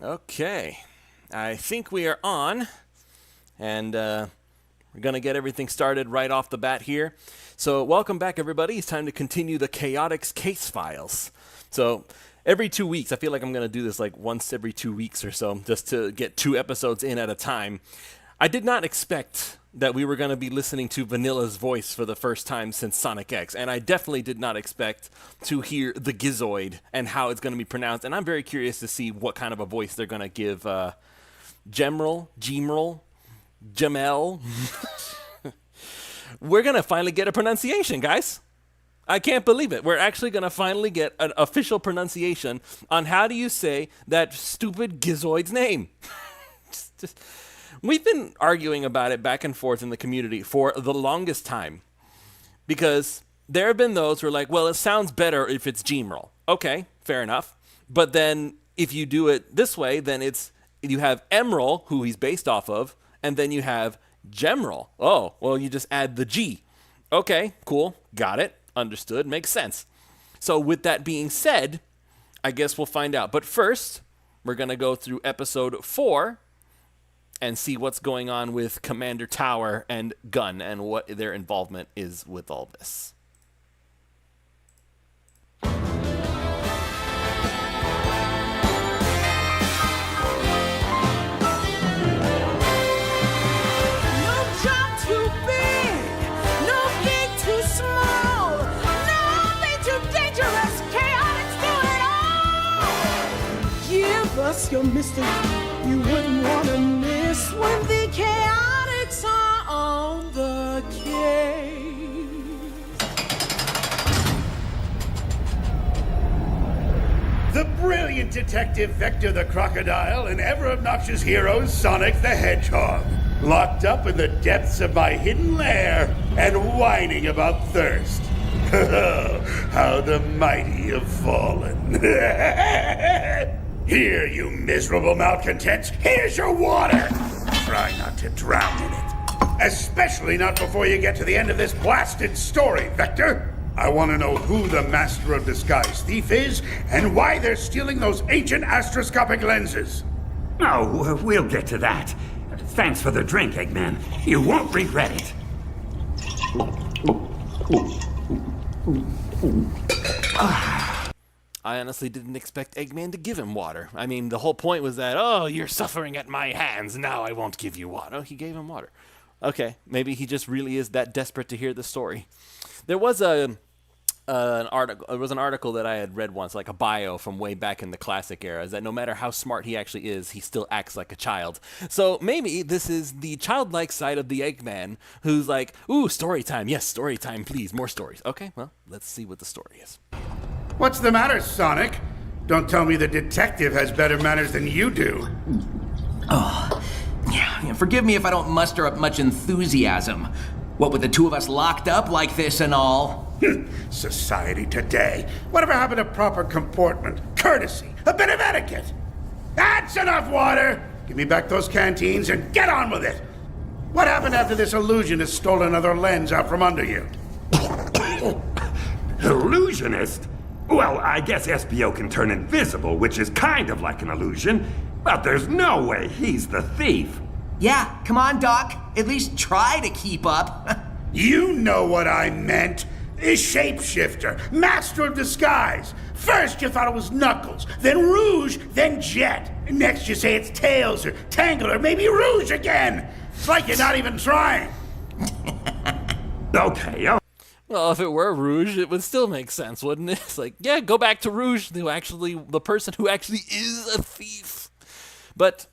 Okay, I think we are on, and we're going to get everything started right off the bat here. So welcome back, everybody. It's time to continue the Chaotix Casefiles. So every 2 weeks, I feel like I'm going to do this like once every 2 weeks or so, just to get 2 episodes in at a time. I did not expect that we were going to be listening to Vanilla's voice for the first time since Sonic X, and I definitely did not expect to hear the Gizoid and how it's going to be pronounced, and I'm very curious to see what kind of a voice they're going to give Gemerl, Gemerl. We're going to finally get a pronunciation, guys. I can't believe it. We're actually going to finally get an official pronunciation on how do you say that stupid Gizoid's name. We've been arguing about it back and forth in the community for the longest time because there have been those who are like, well, it sounds better if it's Gemerl. Okay, fair enough. But then if you do it this way, then you have Emerald, who he's based off of, and then you have Gemerl. Oh, well, you just add the G. Okay, cool. Got it. Understood. Makes sense. So with that being said, I guess we'll find out. But first, we're going to go through episode 4 and see what's going on with Commander Tower and Gun and what their involvement is with all this. Us your mystery you wouldn't want to miss when the Chaotix are on the case. The brilliant detective Vector the Crocodile and ever-obnoxious hero Sonic the Hedgehog, locked up in the depths of my hidden lair and whining about thirst. How the mighty have fallen. Here, you miserable malcontents, here's your water! Try not to drown in it. Especially not before you get to the end of this blasted story, Vector. I want to know who the Master of Disguise thief is, and why they're stealing those ancient astroscopic lenses. Oh, we'll get to that. Thanks for the drink, Eggman. You won't regret it. I honestly didn't expect Eggman to give him water. I mean, the whole point was that, oh, you're suffering at my hands, now I won't give you water. Oh, he gave him water. Okay, maybe he just really is that desperate to hear the story. There was an article that I had read once, like a bio from way back in the classic era, is that no matter how smart he actually is, he still acts like a child. So maybe this is the childlike side of the Eggman, who's like, ooh, story time. Yes, story time, please. More stories. Okay, well, let's see what the story is. What's the matter, Sonic? Don't tell me the detective has better manners than you do. Oh, yeah, forgive me if I don't muster up much enthusiasm. What with the two of us locked up like this and all? Society today. Whatever happened to proper comportment, courtesy, a bit of etiquette? That's enough water! Give me back those canteens and get on with it! What happened after this illusionist stole another lens out from under you? Illusionist? Well, I guess SBO can turn invisible, which is kind of like an illusion, but there's no way he's the thief. Yeah, come on, Doc. At least try to keep up. You know what I meant. A shapeshifter, master of disguise. First you thought it was Knuckles, then Rouge, then Jet. Next you say it's Tails or Tangle or maybe Rouge again. It's like you're not even trying. Okay, Well, if it were Rouge, it would still make sense, wouldn't it? It's like, yeah, go back to Rouge, the person who actually is a thief. But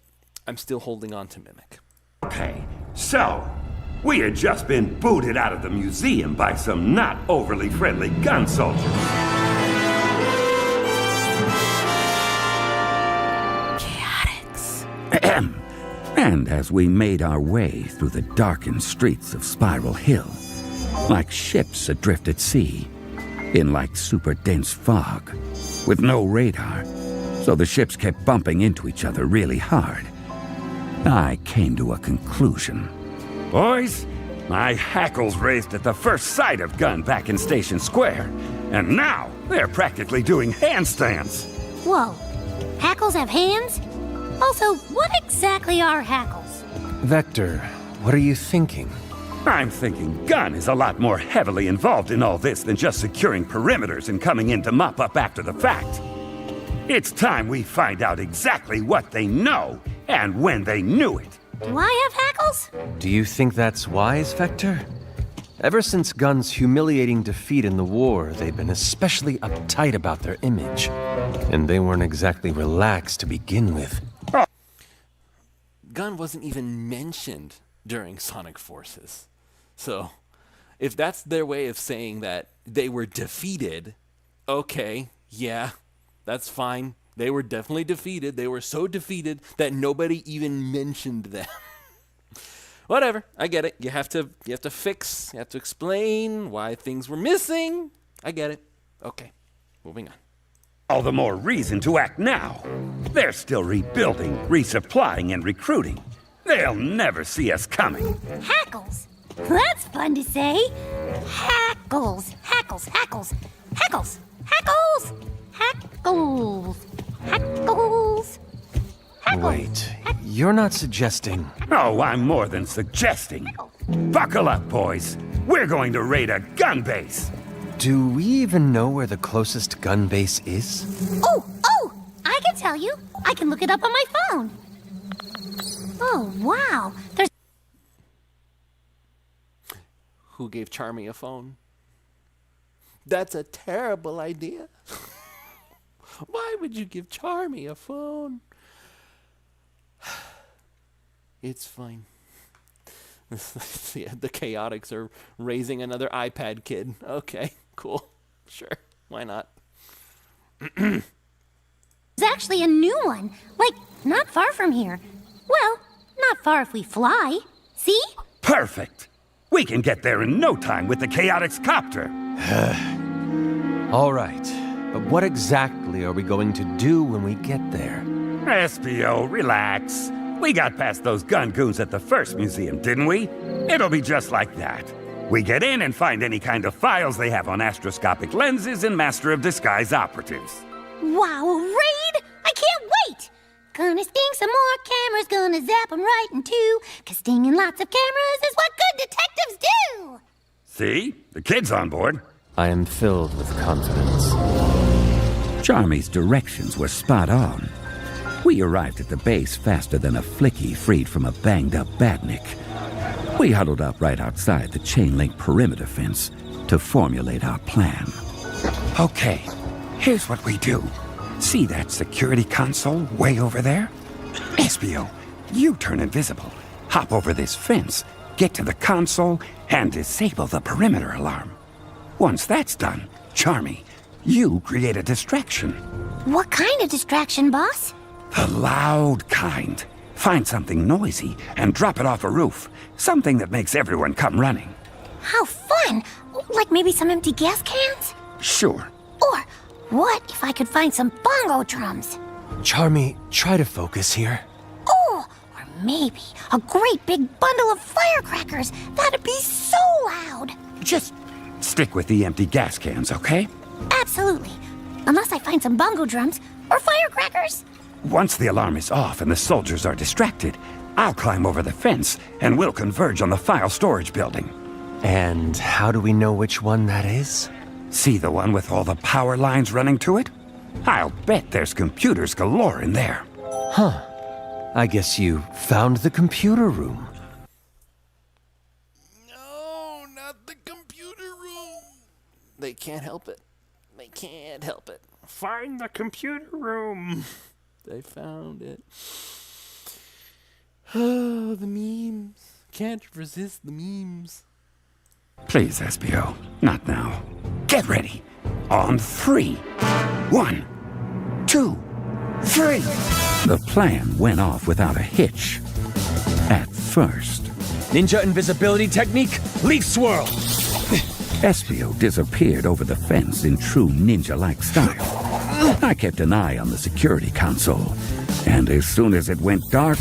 I'm still holding on to Mimic. Okay, so we had just been booted out of the museum by some not overly friendly gun soldiers. Chaotix. And as we made our way through the darkened streets of Spiral Hill, like ships adrift at sea, in like super dense fog, with no radar, so the ships kept bumping into each other really hard, I came to a conclusion. Boys, my hackles raised at the first sight of Gun back in Station Square, and now they're practically doing handstands. Whoa, hackles have hands? Also, what exactly are hackles? Vector, what are you thinking? I'm thinking Gunn is a lot more heavily involved in all this than just securing perimeters and coming in to mop up after the fact. It's time we find out exactly what they know and when they knew it. Do I have hackles? Do you think that's wise, Vector? Ever since Gunn's humiliating defeat in the war, they've been especially uptight about their image. And they weren't exactly relaxed to begin with. Gunn wasn't even mentioned during Sonic Forces. So, if that's their way of saying that they were defeated, okay, yeah, that's fine. They were definitely defeated. They were so defeated that nobody even mentioned them. Whatever, I get it. You have to fix, you have to explain why things were missing. I get it. Okay, moving on. All the more reason to act now. They're still rebuilding, resupplying, and recruiting. They'll never see us coming. Hackles? That's fun to say. Hackles. Hackles. Hackles. Hackles. Hackles. Hackles. Hackles. Hackles. Wait, you're not suggesting... Oh, I'm more than suggesting. Buckle up, boys. We're going to raid a gun base. Do we even know where the closest gun base is? Oh! I can tell you. I can look it up on my phone. Oh, wow. There's... Who gave Charmy a phone? That's a terrible idea. Why would you give Charmy a phone? It's fine. Yeah, the Chaotix are raising another iPad kid. Okay, cool. Sure, why not? There's actually a new one. Like, not far from here. Well, not far if we fly. See? Perfect. We can get there in no time with the Chaotix copter. All right, but what exactly are we going to do when we get there? SPO, relax. We got past those gun goons at the first museum, didn't we? It'll be just like that. We get in and find any kind of files they have on astroscopic lenses and Master of Disguise operatives. Wow, a raid? I can't wait! Gonna sting some more cameras, gonna zap them right in two. 'Cause stinging lots of cameras is what good detectives do! See? The kid's on board. I am filled with confidence. Charmy's directions were spot on. We arrived at the base faster than a flicky freed from a banged-up badnik. We huddled up right outside the chain-link perimeter fence to formulate our plan. Okay, here's what we do. See that security console way over there? SPO, you turn invisible, hop over this fence, get to the console, and disable the perimeter alarm. Once that's done, Charmy, you create a distraction. What kind of distraction, boss? The loud kind. Find something noisy and drop it off a roof. Something that makes everyone come running. How fun! Like maybe some empty gas cans? Sure. Or what if I could find some bongo drums? Charmy, try to focus here. Oh, or maybe a great big bundle of firecrackers. That'd be so loud. Just stick with the empty gas cans, okay? Absolutely. Unless I find some bongo drums or firecrackers. Once the alarm is off and the soldiers are distracted, I'll climb over the fence and we'll converge on the file storage building. And how do we know which one that is? See the one with all the power lines running to it? I'll bet there's computers galore in there. Huh. I guess you found the computer room. No, not the computer room. They can't help it. They can't help it. Find the computer room. They found it. Oh, the memes. Can't resist the memes. Please, SPO, not now. Get ready. On 3. 1, 2, 3. The plan went off without a hitch. At first. Ninja invisibility technique, leaf swirl. SPO disappeared over the fence in true ninja-like style. I kept an eye on the security console, and as soon as it went dark,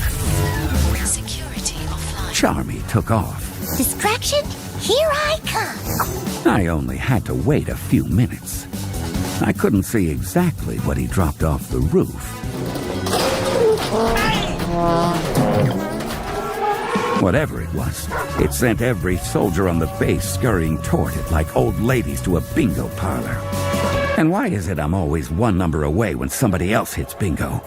Security offline. Charmy took off. Distraction? Here I come. I only had to wait a few minutes. I couldn't see exactly what he dropped off the roof. Whatever it was, it sent every soldier on the base scurrying toward it like old ladies to a bingo parlor. And why is it I'm always one number away when somebody else hits bingo?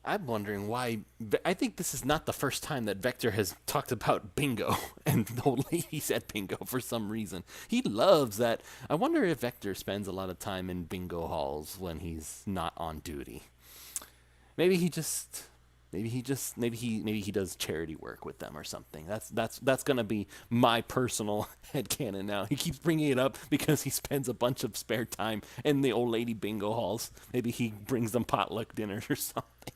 I'm wondering why. I think this is not the first time that Vector has talked about bingo and the old ladies at bingo for some reason. He loves that. I wonder if Vector spends a lot of time in bingo halls when he's not on duty. Maybe he does charity work with them or something. That's gonna be my personal headcanon now. He keeps bringing it up because he spends a bunch of spare time in the old lady bingo halls. Maybe he brings them potluck dinners or something.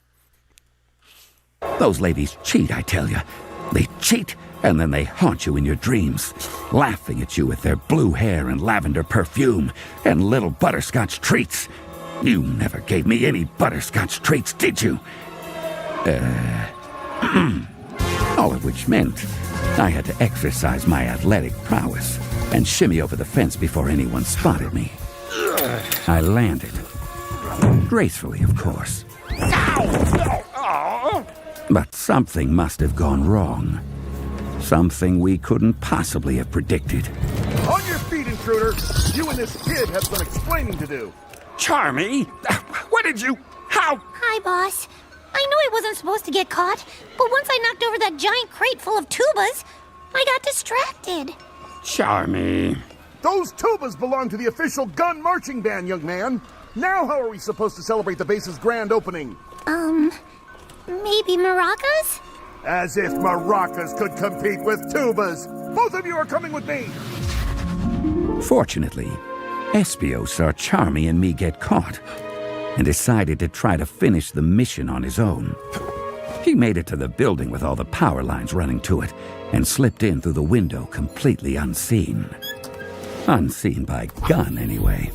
Those ladies cheat, I tell you. They cheat, and then they haunt you in your dreams, laughing at you with their blue hair and lavender perfume and little butterscotch treats. You never gave me any butterscotch treats, did you? All of which meant I had to exercise my athletic prowess and shimmy over the fence before anyone spotted me. I landed. Gracefully, of course. But something must have gone wrong. Something we couldn't possibly have predicted. On your feet, intruder! You and this kid have some explaining to do. Charmy? What did you... How... Hi, boss. I knew I wasn't supposed to get caught, but once I knocked over that giant crate full of tubas, I got distracted. Charmy. Those tubas belong to the official gun marching band, young man. Now how are we supposed to celebrate the base's grand opening? Maybe maracas? As if maracas could compete with tubas. Both of you are coming with me. Fortunately, Espio saw Charmy and me get caught and decided to try to finish the mission on his own. He made it to the building with all the power lines running to it and slipped in through the window completely unseen. Unseen by Gun, anyway.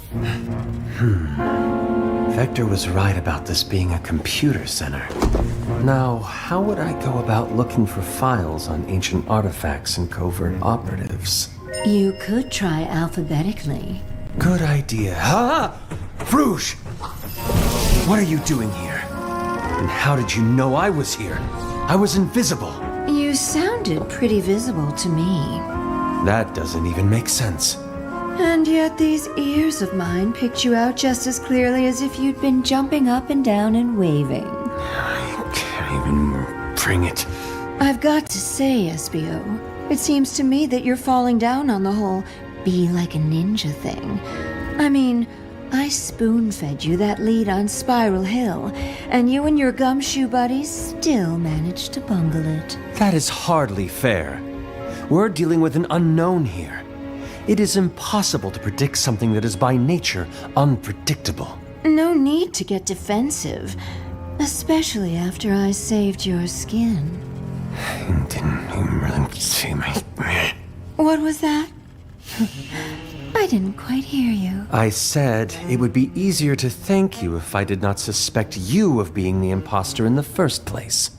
Vector was right about this being a computer center. Now, how would I go about looking for files on ancient artifacts and covert operatives? You could try alphabetically. Good idea. Ha! Rouge! What are you doing here? And how did you know I was here? I was invisible. You sounded pretty visible to me. That doesn't even make sense. And yet these ears of mine picked you out just as clearly as if you'd been jumping up and down and waving. I can't even bring it. I've got to say, Espio, it seems to me that you're falling down on the whole be like a ninja thing. I mean, I spoon-fed you that lead on Spiral Hill, and you and your gumshoe buddies still managed to bungle it. That is hardly fair. We're dealing with an unknown here. It is impossible to predict something that is by nature unpredictable. No need to get defensive, especially after I saved your skin. I didn't even really see my... What was that? I didn't quite hear you. I said it would be easier to thank you if I did not suspect you of being the imposter in the first place.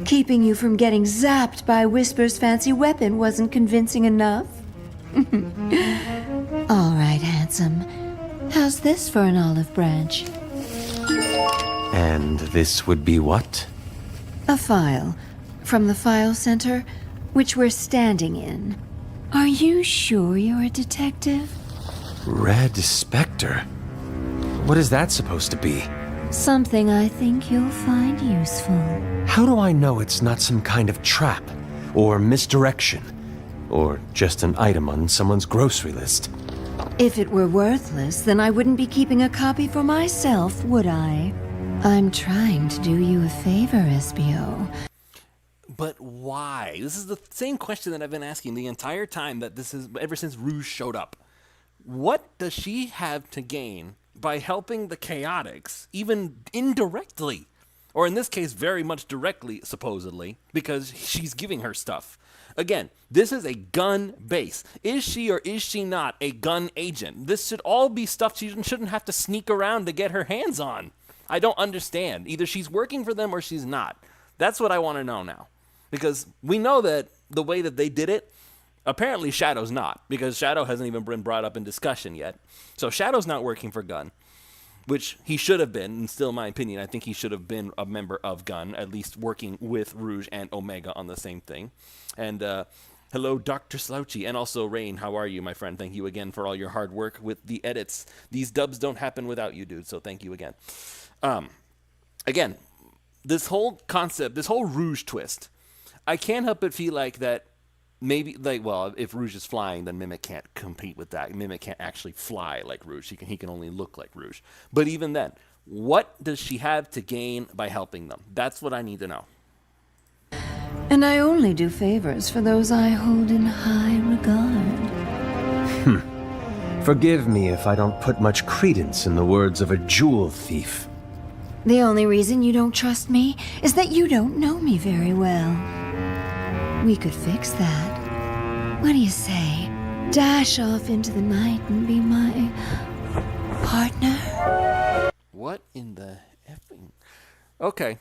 Keeping you from getting zapped by Whisper's fancy weapon wasn't convincing enough? All right, handsome. How's this for an olive branch? And this would be what? A file. From the file center, which we're standing in. Are you sure you're a detective? Red Spectre? What is that supposed to be? Something I think you'll find useful. How do I know it's not some kind of trap? Or misdirection? Or just an item on someone's grocery list? If it were worthless, then I wouldn't be keeping a copy for myself, would I? I'm trying to do you a favor, Espio. But why? This is the same question that I've been asking the entire time that this is ever since Rouge showed up. What does she have to gain by helping the Chaotix, even indirectly? Or in this case, very much directly, supposedly, because she's giving her stuff. Again, this is a gun base. Is she or is she not a gun agent? This should all be stuff she shouldn't have to sneak around to get her hands on. I don't understand. Either she's working for them or she's not. That's what I want to know now. Because we know that the way that they did it, apparently Shadow's not, because Shadow hasn't even been brought up in discussion yet. So Shadow's not working for Gun. which he should have been, and still in my opinion, I think he should have been a member of Gun, at least working with Rouge and Omega on the same thing. And hello, Dr. Slouchy, and also Rain, how are you, my friend? Thank you again for all your hard work with the edits. These dubs don't happen without you, dude, so thank you again. Again, this whole concept, this whole Rouge twist, I can't help but feel like that maybe, like, well, if Rouge is flying, then Mimic can't compete with that. Mimic can't actually fly like Rouge. He can only look like Rouge. But even then, what does she have to gain by helping them? That's what I need to know. And I only do favors for those I hold in high regard. Forgive me if I don't put much credence in the words of a jewel thief. The only reason you don't trust me is that you don't know me very well. We could fix that. What do you say? Dash off into the night and be my partner? What in the effing? Okay.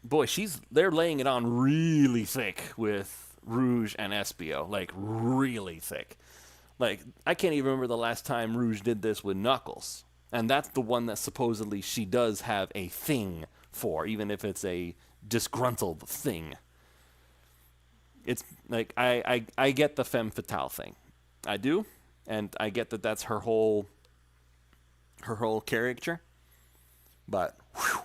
Boy, they're laying it on really thick with Rouge and Espio. Like, really thick. Like, I can't even remember the last time Rouge did this with Knuckles. And that's the one that supposedly she does have a thing for, even if it's a disgruntled thing. It's like, I get the femme fatale thing. I do. And I get that that's her whole character. But, whew,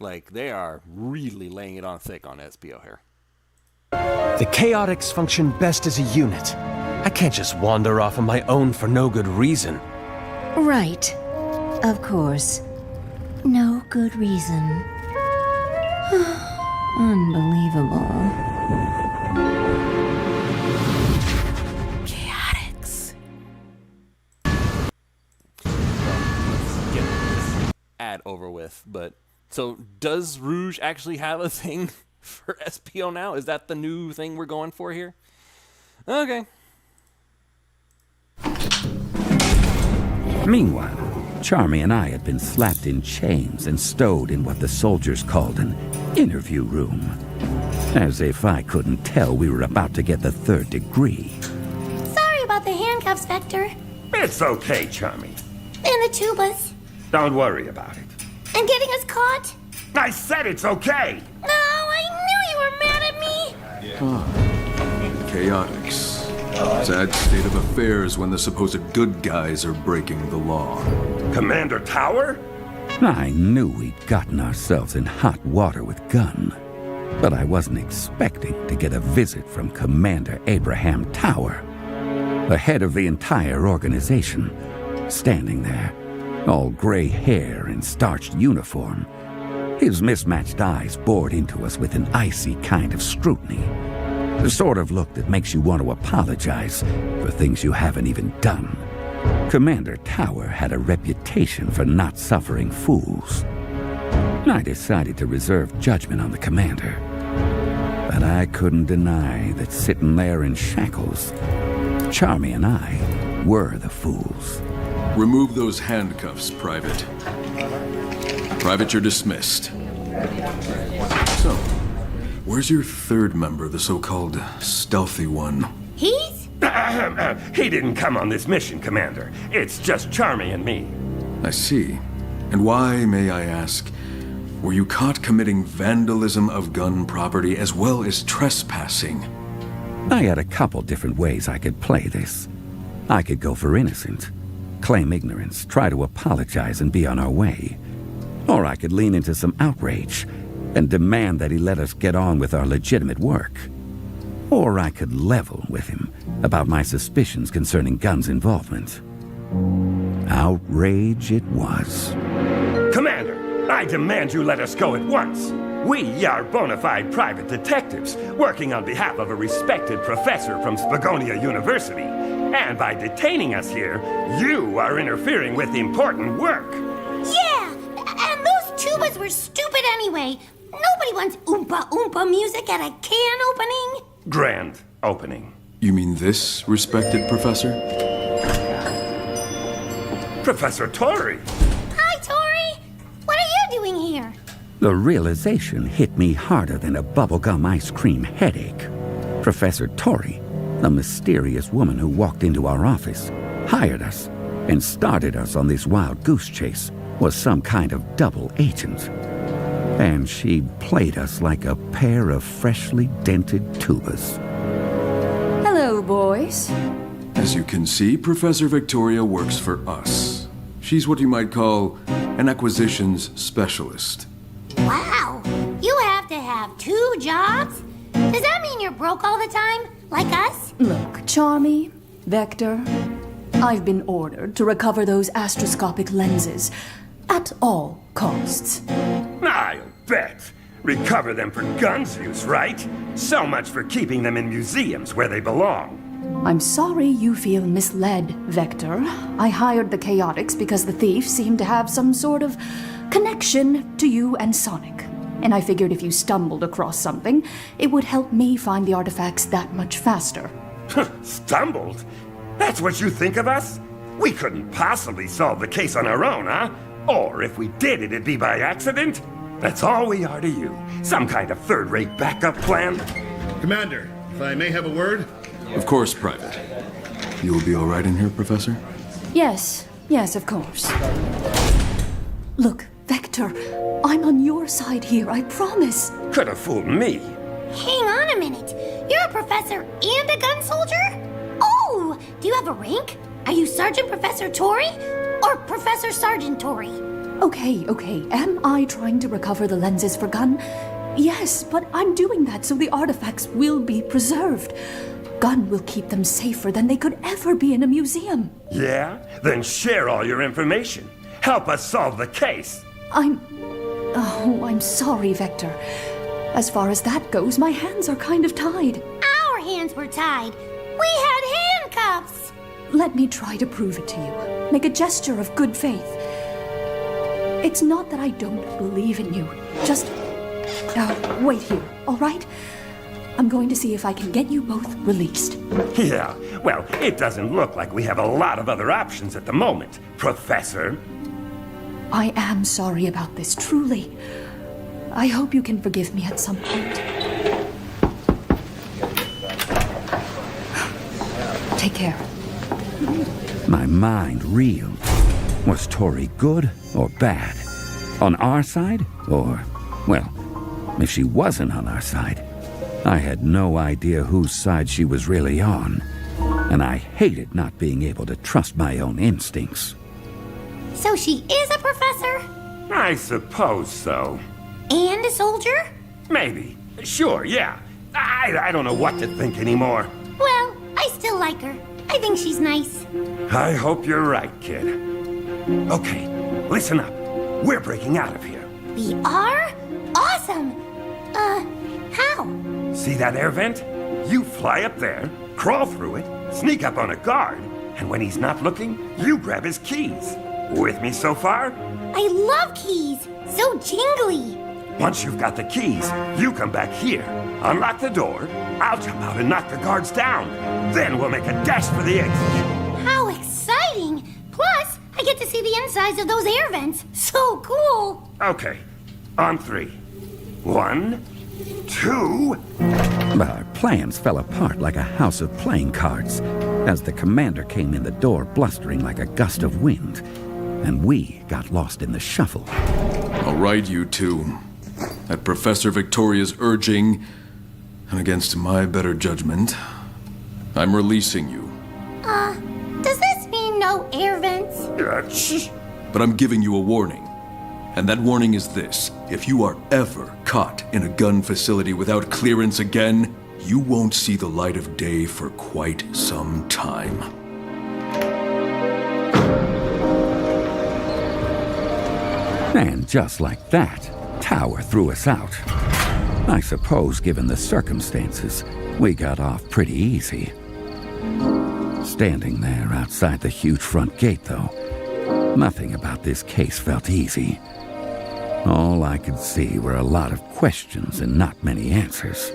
like, they are really laying it on thick on Espio here. The Chaotix function best as a unit. I can't just wander off on my own for no good reason. Right. Of course. No good reason. Unbelievable. Chaotix. Let's get this ad over with. But so, does Rouge actually have a thing for Espio now? Is that the new thing we're going for here? Okay. Meanwhile, Charmy and I had been slapped in chains and stowed in what the soldiers called an interview room. As if I couldn't tell we were about to get the 3rd degree. Sorry about the handcuffs, Vector. It's okay, Charmy. And the tubas. Don't worry about it. And getting us caught. I said it's okay! No, I knew you were mad at me. Chaotix. Sad state of affairs when the supposed good guys are breaking the law. Commander Tower? I knew we'd gotten ourselves in hot water with Gun, but I wasn't expecting to get a visit from Commander Abraham Tower, the head of the entire organization, standing there, all gray hair and starched uniform. His mismatched eyes bored into us with an icy kind of scrutiny. The sort of look that makes you want to apologize for things you haven't even done. Commander Tower had a reputation for not suffering fools. I decided to reserve judgment on the commander. But I couldn't deny that sitting there in shackles, Charmy and I were the fools. Remove those handcuffs, Private. Private, you're dismissed. So, where's your 3rd member, the so-called stealthy one? He's? He didn't come on this mission, Commander. It's just Charmy and me. I see. And why, may I ask, were you caught committing vandalism of Gun property as well as trespassing? I had a couple different ways I could play this. I could go for innocent, claim ignorance, try to apologize and be on our way. Or I could lean into some outrage and demand that he let us get on with our legitimate work. Or I could level with him about my suspicions concerning Gun's involvement. Outrage it was. Commander, I demand you let us go at once. We are bona fide private detectives working on behalf of a respected professor from Spagonia University. And by detaining us here, you are interfering with important work. Yeah, and those tubas were stupid anyway. Nobody wants Oompa Oompa music at a can opening. Grand opening. You mean this, respected professor? Professor Tori! Hi, Tori. What are you doing here? The realization hit me harder than a bubblegum ice cream headache. Professor Tori, the mysterious woman who walked into our office, hired us and started us on this wild goose chase was some kind of double agent. And she played us like a pair of freshly dented tubas. Hello, boys. As you can see, Professor Victoria works for us. She's what you might call an acquisitions specialist. Wow, you have to have 2 jobs? Does that mean you're broke all the time, like us? Look, Charmy, Vector, I've been ordered to recover those astroscopic lenses at all costs. I'll bet. Recover them for guns use, right? So much for keeping them in museums where they belong. I'm sorry you feel misled, Vector. I hired the Chaotix because the thief seemed to have some sort of connection to you and Sonic. And I figured if you stumbled across something, it would help me find the artifacts that much faster. Stumbled? That's what you think of us? We couldn't possibly solve the case on our own, huh? Or if we did, it'd be by accident? That's all we are to you. Some kind of third-rate backup plan? Commander, if I may have a word? Of course, Private. You will be all right in here, Professor? Yes, of course. Look, Vector, I'm on your side here, I promise. Could have fooled me. Hang on a minute. You're a professor and a gun soldier? Oh, do you have a rank? Are you Sergeant Professor Tori or Professor Sergeant Tori? Okay. Am I trying to recover the lenses for Gun? Yes, but I'm doing that so the artifacts will be preserved. Gun will keep them safer than they could ever be in a museum. Yeah? Then share all your information. Help us solve the case. I'm sorry, Vector. As far as that goes, my hands are kind of tied. Our hands were tied. We had handcuffs. Let me try to prove it to you. Make a gesture of good faith. It's not that I don't believe in you. Just wait here, all right? I'm going to see if I can get you both released. Yeah, well, it doesn't look like we have a lot of other options at the moment, Professor. I am sorry about this, truly. I hope you can forgive me at some point. Take care. My mind reeled. Was Tori good or bad? On our side? Or, well, if she wasn't on our side, I had no idea whose side she was really on. And I hated not being able to trust my own instincts. So she is a professor? I suppose so. And a soldier? Maybe. Sure, yeah. I don't know what to think anymore. Well, I still like her. I think she's nice. I hope you're right, kid. Okay, listen up. We're breaking out of here. We are? Awesome! How? See that air vent? You fly up there, crawl through it, sneak up on a guard, and when he's not looking, you grab his keys. With me so far? I love keys! So jingly! Once you've got the keys, you come back here, unlock the door, I'll jump out and knock the guards down. Then we'll make a dash for the exit. How exciting! Plus, I get to see the insides of those air vents. So cool! Okay, on 3. 1, 2... But our plans fell apart like a house of playing cards as the commander came in the door blustering like a gust of wind, and we got lost in the shuffle. All right, you two. At Professor Victoria's urging, and against my better judgment, I'm releasing you. Does this mean no air vents? Shh. But I'm giving you a warning. And that warning is this. If you are ever caught in a gun facility without clearance again, you won't see the light of day for quite some time. And just like that, Tower threw us out. I suppose, given the circumstances, we got off pretty easy. Standing there outside the huge front gate, though, nothing about this case felt easy. All I could see were a lot of questions and not many answers.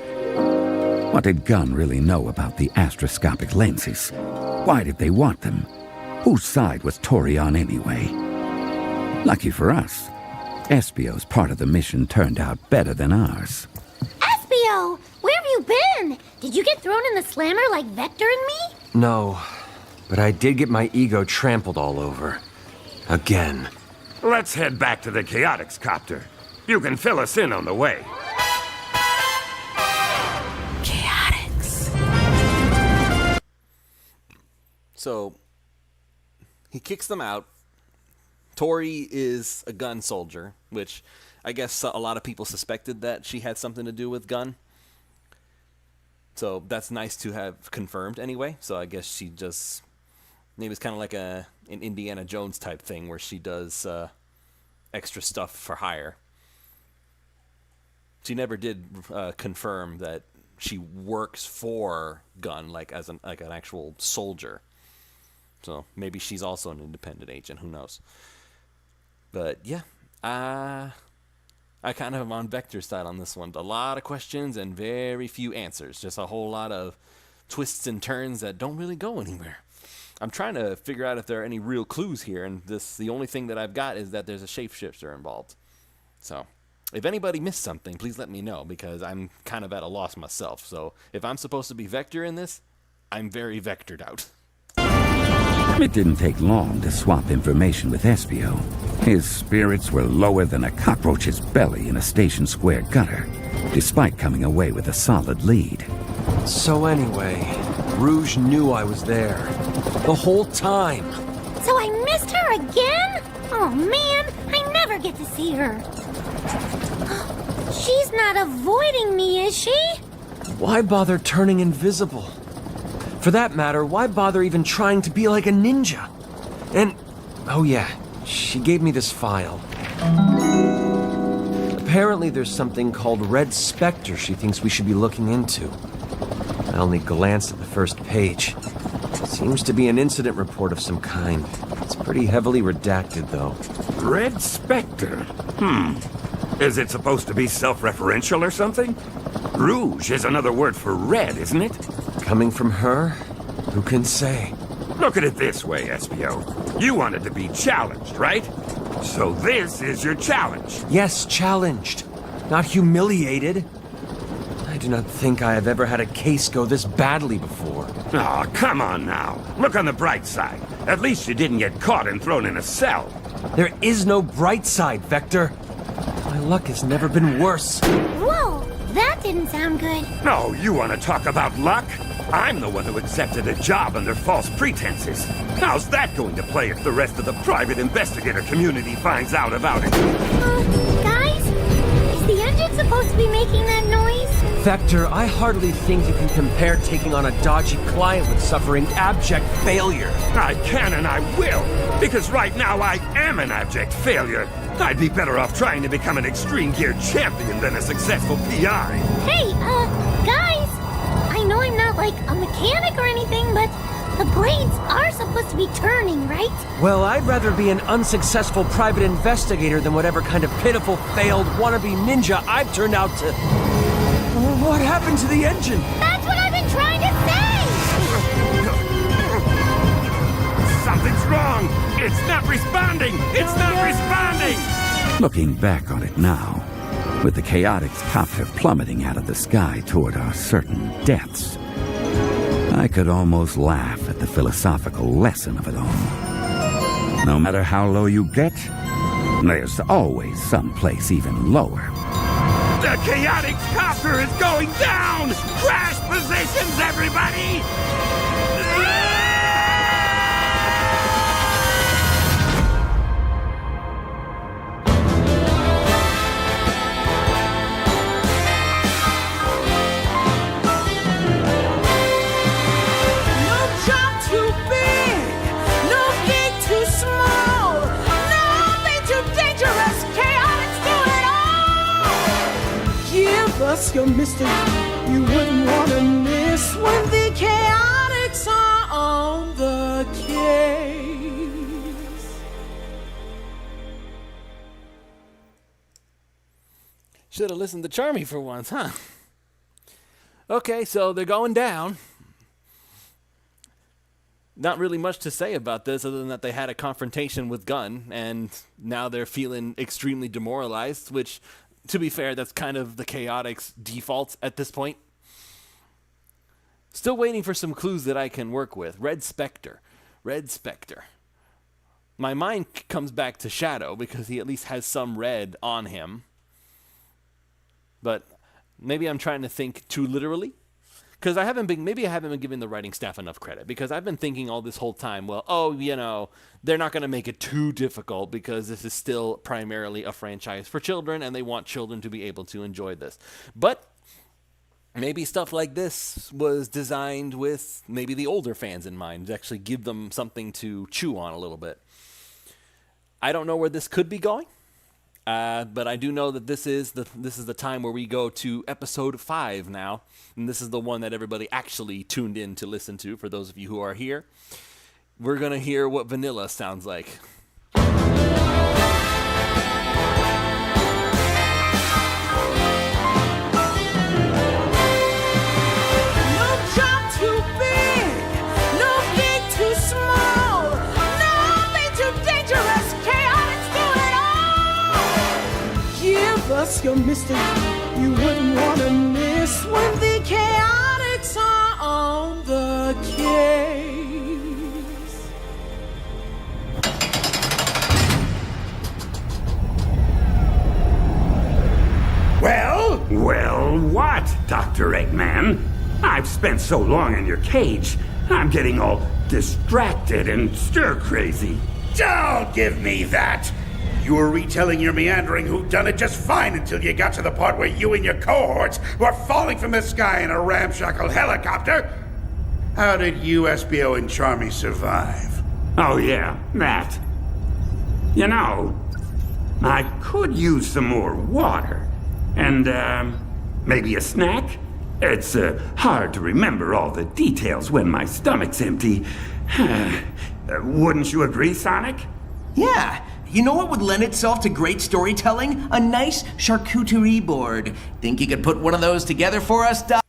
What did Gunn really know about the astroscopic lenses? Why did they want them? Whose side was Tori on anyway? Lucky for us, Espio's part of the mission turned out better than ours. Espio! Where have you been? Did you get thrown in the slammer like Vector and me? No. but I did get my ego trampled all over. Again. Let's head back to the Chaotix copter. You can fill us in on the way. Chaotix. So, he kicks them out. Tori is a gun soldier, which I guess a lot of people suspected that she had something to do with gun. So that's nice to have confirmed anyway. So I guess she just... Maybe it's kind of like an Indiana Jones type thing where she does extra stuff for hire. She never did confirm that she works for gun, like as an actual soldier. So maybe she's also an independent agent. Who knows? But yeah, I kind of am on Vector's side on this one. A lot of questions and very few answers. Just a whole lot of twists and turns that don't really go anywhere. I'm trying to figure out if there are any real clues here, and the only thing that I've got is that there's a shapeshifter involved. So, if anybody missed something, please let me know, because I'm kind of at a loss myself. So, if I'm supposed to be Vector in this, I'm very vectored out. It didn't take long to swap information with Espio. His spirits were lower than a cockroach's belly in a station square gutter, despite coming away with a solid lead. So anyway, Rouge knew I was there. The whole time. So I missed her again? Oh man, I never get to see her. She's not avoiding me, is she? Why bother turning invisible? For that matter, why bother even trying to be like a ninja? And, oh yeah, she gave me this file. Apparently there's something called Red Spectre she thinks we should be looking into. I only glanced at the first page. Seems to be an incident report of some kind. It's pretty heavily redacted, though. Red Spectre? Is it supposed to be self-referential or something? Rouge is another word for red, isn't it? Coming from her? Who can say? Look at it this way, Espio. You wanted to be challenged, right? So this is your challenge. Yes, challenged. Not humiliated. I do not think I have ever had a case go this badly before. Aw, come on now. Look on the bright side. At least you didn't get caught and thrown in a cell. There is no bright side, Vector. My luck has never been worse. Whoa, that didn't sound good. No, you want to talk about luck? I'm the one who accepted a job under false pretenses. How's that going to play if the rest of the private investigator community finds out about it? Guys? Is the engine supposed to be making that noise? Vector, I hardly think you can compare taking on a dodgy client with suffering abject failure. I can and I will, because right now I am an abject failure. I'd be better off trying to become an extreme gear champion than a successful PI. Hey, guys! I know I'm not like a mechanic or anything, but the blades are supposed to be turning, right? Well, I'd rather be an unsuccessful private investigator than whatever kind of pitiful, failed, wannabe ninja I've turned out to... What happened to the engine? That's what I've been trying to say! Something's wrong! It's not responding! It's not responding! Looking back on it now, with the Chaotix copter plummeting out of the sky toward our certain deaths, I could almost laugh at the philosophical lesson of it all. No matter how low you get, there's always some place even lower. The Chaotix copter is going down! Crash positions, everybody! Us your mystery you wouldn't want to miss when the Chaotix are on the case. Should have listened to Charmy for once, huh? Okay, so they're going down. Not really much to say about this other than that they had a confrontation with Gunn, and now they're feeling extremely demoralized, which... To be fair, that's kind of the Chaotix default at this point. Still waiting for some clues that I can work with. Red Spectre. Red Spectre. My mind comes back to Shadow because he at least has some red on him. But maybe I'm trying to think too literally. Because maybe I haven't been giving the writing staff enough credit. Because I've been thinking all this whole time, well, they're not going to make it too difficult because this is still primarily a franchise for children and they want children to be able to enjoy this. But maybe stuff like this was designed with maybe the older fans in mind, to actually give them something to chew on a little bit. I don't know where this could be going, but I do know that this is the time where we go to episode 5 now, and this is the one that everybody actually tuned in to listen to. For those of you who are here, we're gonna hear what vanilla sounds like. Us your mystery you wouldn't want to miss when the Chaotix are on the case. Well? Well, what, Dr. Eggman? I've spent so long in your cage, I'm getting all distracted and stir-crazy. Don't give me that! You were retelling your meandering whodunit just fine until you got to the part where you and your cohorts were falling from the sky in a ramshackle helicopter. How did you, SBO, and Charmy survive? Oh yeah, that. You know, I could use some more water. And, maybe a snack? It's, hard to remember all the details when my stomach's empty. Wouldn't you agree, Sonic? Yeah. You know what would lend itself to great storytelling? A nice charcuterie board. Think you could put one of those together for us, Doc?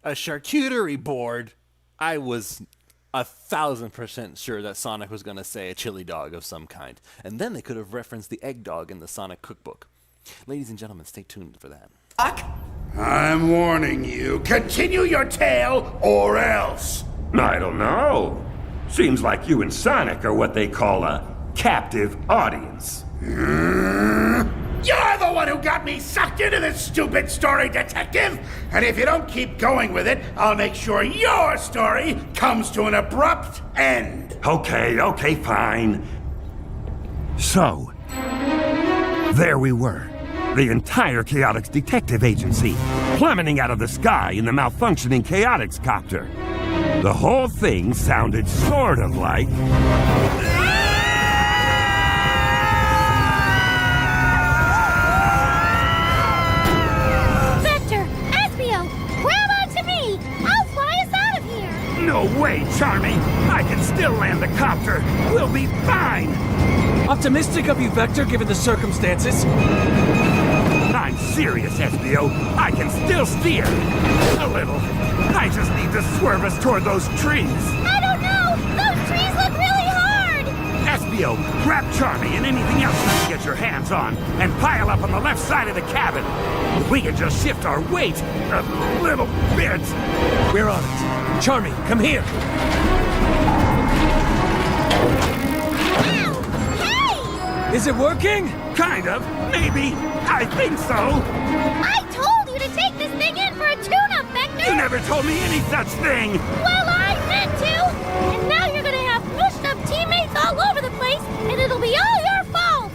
A charcuterie board? I was 1,000% sure that Sonic was going to say a chili dog of some kind. And then they could have referenced the egg dog in the Sonic cookbook. Ladies and gentlemen, stay tuned for that. Doc? I'm warning you. Continue your tale or else. I don't know. Seems like you and Sonic are what they call a captive audience. You're the one who got me sucked into this stupid story, detective! And if you don't keep going with it, I'll make sure your story comes to an abrupt end. Okay, fine. So, there we were. The entire Chaotix Detective Agency, plummeting out of the sky in the malfunctioning Chaotix copter. The whole thing sounded sort of like... No way, Charmy! I can still land the copter! We'll be fine! Optimistic of you, Vector, given the circumstances. I'm serious, SBO. I can still steer. A little. I just need to swerve us toward those trees. I don't know! Those trees look really hard! SBO, grab Charmy and anything else you can get your hands on, and pile up on the left side of the cabin. If we can just shift our weight a little bit. We're on it. Charmy, come here! Ow! Hey! Is it working? Kind of. Maybe. I think so. I told you to take this thing in for a tune-up, Vector! You never told me any such thing! Well, I meant to! And now you're gonna have mushed up teammates all over the place, and it'll be all your fault!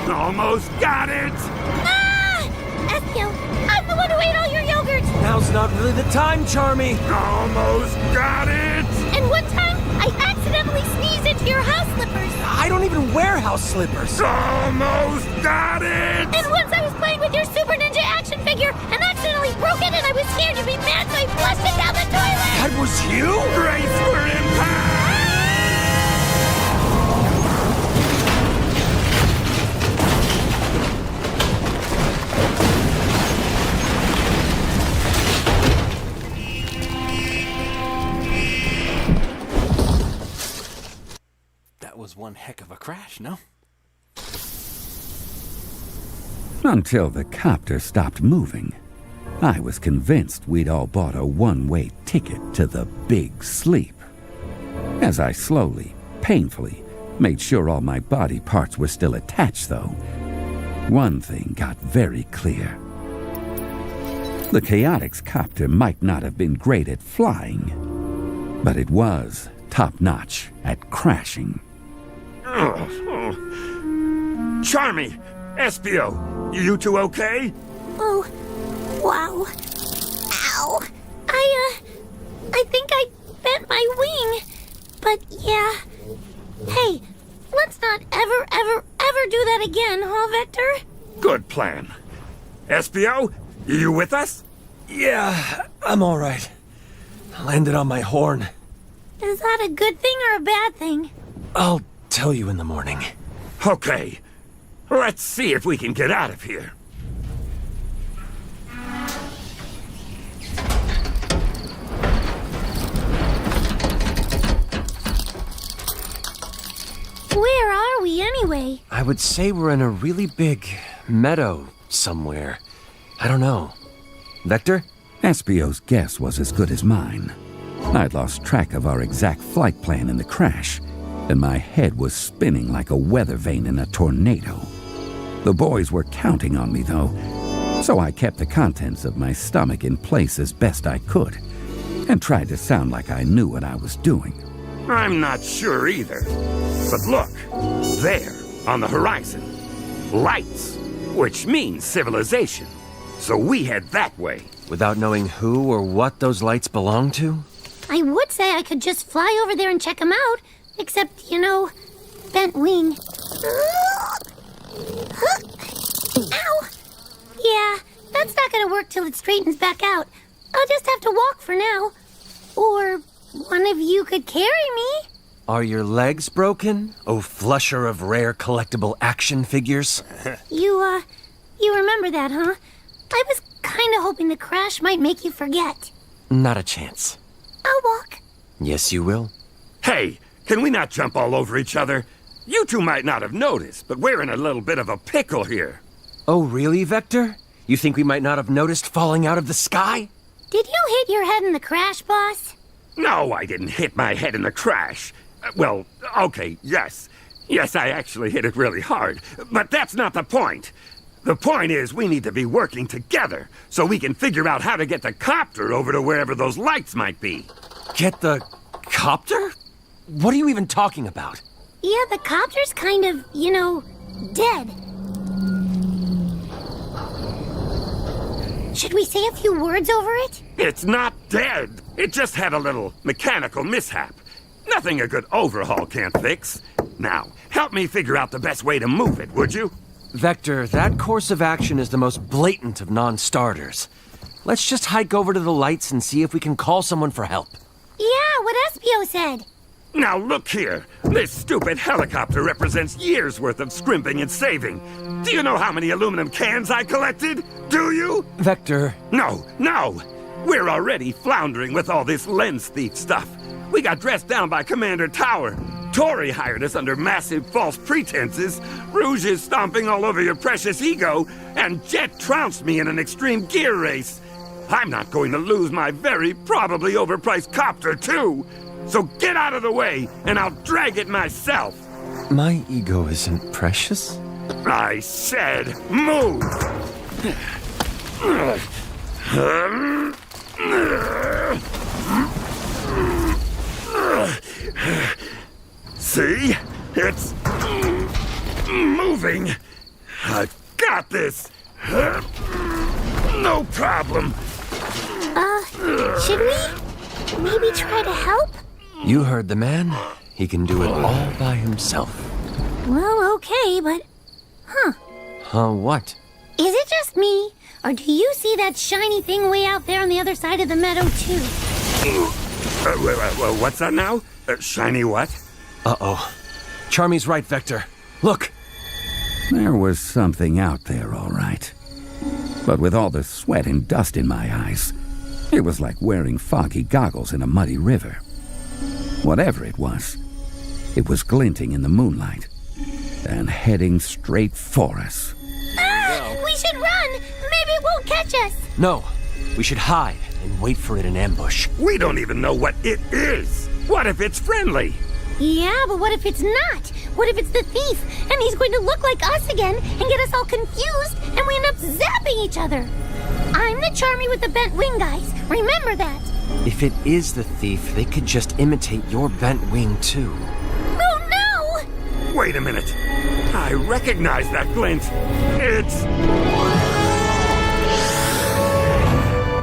Almost got it! Eskel, I'm the one who ate all your yogurt! Now's not really the time, Charmy! Almost got it! And one time, I accidentally sneezed into your house slippers! I don't even wear house slippers! Almost got it! And once I was playing with your Super Ninja action figure and accidentally broke it and I was scared you'd be mad so I flushed it down the toilet! That was you? Brace for impact! Was one heck of a crash, no? Until the copter stopped moving, I was convinced we'd all bought a one-way ticket to the big sleep. As I slowly, painfully, made sure all my body parts were still attached, though, one thing got very clear. The Chaotix copter might not have been great at flying, but it was top-notch at crashing. Charmy! Espio! You two okay? Oh, wow. Ow. I think I bent my wing. But yeah. Hey, let's not ever do that again, huh, Vector? Good plan. Espio, you with us? Yeah, I'm all right. I landed on my horn. Is that a good thing or a bad thing? I'll tell you in the morning. Okay. Let's see if we can get out of here. Where are we anyway? I would say we're in a really big meadow somewhere. I don't know. Vector? Espio's guess was as good as mine. I'd lost track of our exact flight plan in the crash, and my head was spinning like a weather vane in a tornado. The boys were counting on me, though, so I kept the contents of my stomach in place as best I could, and tried to sound like I knew what I was doing. I'm not sure either. But look, there, on the horizon. Lights, which means civilization. So we head that way. Without knowing who or what those lights belong to? I would say I could just fly over there and check them out, except, bent wing. Ow! Yeah, that's not gonna work till it straightens back out. I'll just have to walk for now. Or one of you could carry me. Are your legs broken, oh flusher of rare collectible action figures? You remember that, huh? I was kinda hoping the crash might make you forget. Not a chance. I'll walk. Yes, you will. Hey, can we not jump all over each other? You two might not have noticed, but we're in a little bit of a pickle here. Oh, really, Vector? You think we might not have noticed falling out of the sky? Did you hit your head in the crash, boss? No, I didn't hit my head in the crash. Well, okay, yes. Yes, I actually hit it really hard. But that's not the point. The point is we need to be working together so we can figure out how to get the copter over to wherever those lights might be. Get the copter? What are you even talking about? Yeah, the copter's kind of, dead. Should we say a few words over it? It's not dead. It just had a little mechanical mishap. Nothing a good overhaul can't fix. Now, help me figure out the best way to move it, would you? Vector, that course of action is the most blatant of non-starters. Let's just hike over to the lights and see if we can call someone for help. Yeah, what Espio said. Now look here. This stupid helicopter represents years' worth of scrimping and saving. Do you know how many aluminum cans I collected? Do you? Vector. No. We're already floundering with all this lens thief stuff. We got dressed down by Commander Tower. Tori hired us under massive false pretenses. Rouge is stomping all over your precious ego. And Jet trounced me in an extreme gear race. I'm not going to lose my very probably overpriced copter, too. So get out of the way, and I'll drag it myself. My ego isn't precious. I said move! See? It's moving. I've got this. No problem. Should we maybe try to help? You heard the man. He can do it all by himself. Well, okay, but... What? Is it just me? Or do you see that shiny thing way out there on the other side of the meadow, too? What's that now? Shiny what? Uh-oh. Charmy's right, Vector. Look! There was something out there, all right. But with all the sweat and dust in my eyes, it was like wearing foggy goggles in a muddy river. Whatever it was glinting in the moonlight and heading straight for us. We should run! Maybe it won't catch us! No, we should hide and wait for it in ambush. We don't even know what it is. What if it's friendly? Yeah, but what if it's not? What if it's the thief, and he's going to look like us again and get us all confused, and we end up zapping each other? I'm the Charmy with the bent wing, guys. Remember that. If it is the thief, they could just imitate your bent wing, too. Oh, no! Wait a minute. I recognize that glint. It's...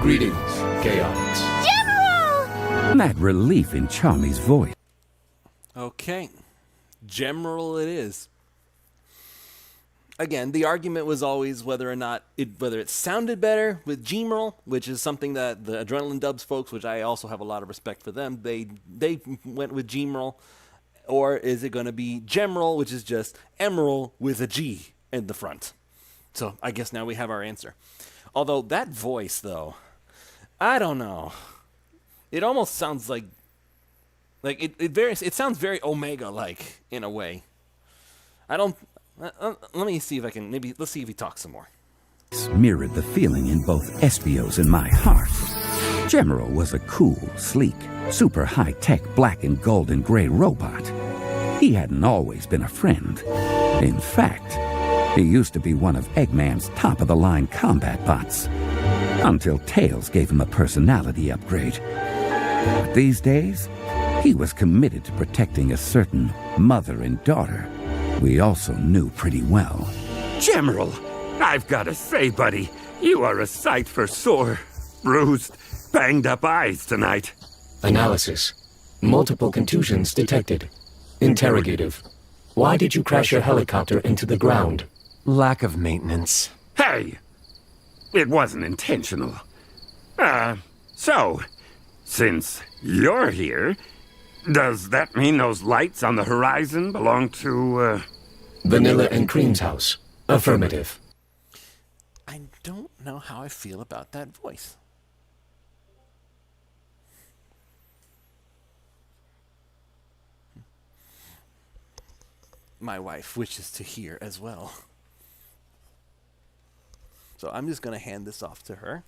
Greetings, Chaotix. Gemerl! That relief in Charmy's voice. Okay. Gemerl it is. Again, the argument was always whether it sounded better with Gemerl, which is something that the Adrenaline Dubs folks, which I also have a lot of respect for them, they went with Gemerl, or is it going to be Gemerl, which is just Emerald with a G in the front. So I guess now we have our answer. Although that voice, though, I don't know. It almost sounds like it sounds very Omega-like in a way. Let me see if I can, let's see if he talks some more. Mirrored the feeling in both Espio's and my heart. Gemerl was a cool, sleek, super high-tech black and gold and gray robot. He hadn't always been a friend. In fact, he used to be one of Eggman's top-of-the-line combat bots. Until Tails gave him a personality upgrade. But these days, he was committed to protecting a certain mother and daughter we also knew pretty well. Gemerl, I've got to say, buddy, you are a sight for sore, bruised, banged-up eyes tonight. Analysis. Multiple contusions detected. Interrogative. Why did you crash your helicopter into the ground? Lack of maintenance. Hey! It wasn't intentional. So, since you're here, does that mean those lights on the horizon belong to, Vanilla and Cream's house. Affirmative. I don't know how I feel about that voice. My wife wishes to hear as well. So I'm just going to hand this off to her.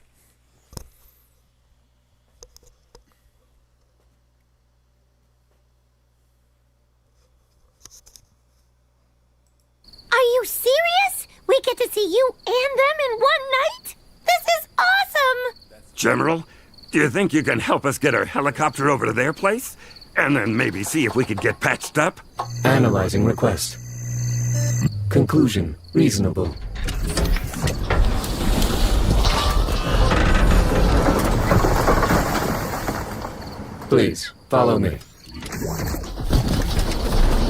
Are you serious? We get to see you and them in one night? This is awesome! Gemerl, do you think you can help us get our helicopter over to their place? And then maybe see if we could get patched up? Analyzing request. Conclusion. Reasonable. Please, follow me.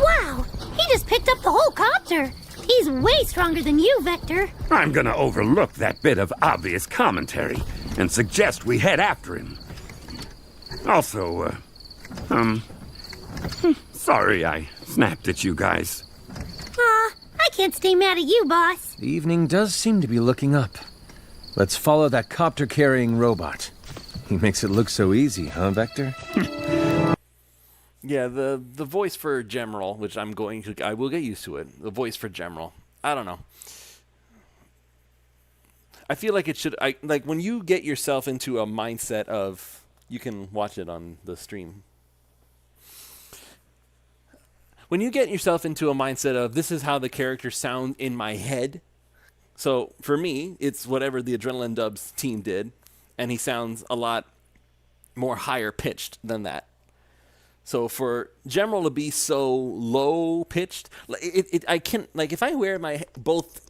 Wow! He just picked up the whole copter! He's way stronger than you, Vector. I'm gonna overlook that bit of obvious commentary and suggest we head after him. Also, sorry I snapped at you guys. Aw, I can't stay mad at you, boss. The evening does seem to be looking up. Let's follow that copter-carrying robot. He makes it look so easy, huh, Vector? Yeah, the voice for Gemerl, which I will get used to it. The voice for Gemerl. I don't know. I feel like it should, like when you get yourself into a mindset of, you can watch it on the stream. When you get yourself into a mindset of, this is how the characters sound in my head. So for me, it's whatever the Adrenaline Dubs team did. And he sounds a lot more higher pitched than that. So for Gemerl to be so low pitched, I can, like, if I wear both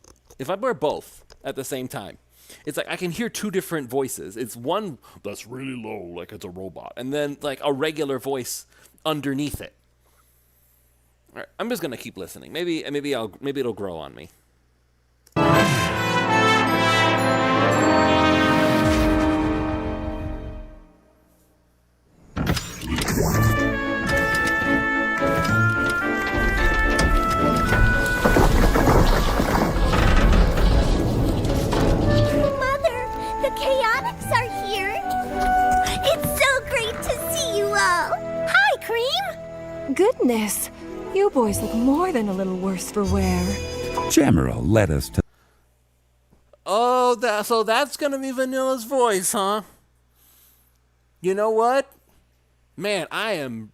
at the same time, it's like I can hear two different voices. It's one that's really low, like it's a robot, and then like a regular voice underneath it. All right, I'm just gonna keep listening. Maybe it'll grow on me. Goodness, you boys look more than a little worse for wear. Gemerl led us to... Oh, so that's going to be Vanilla's voice, huh? You know what? Man, I am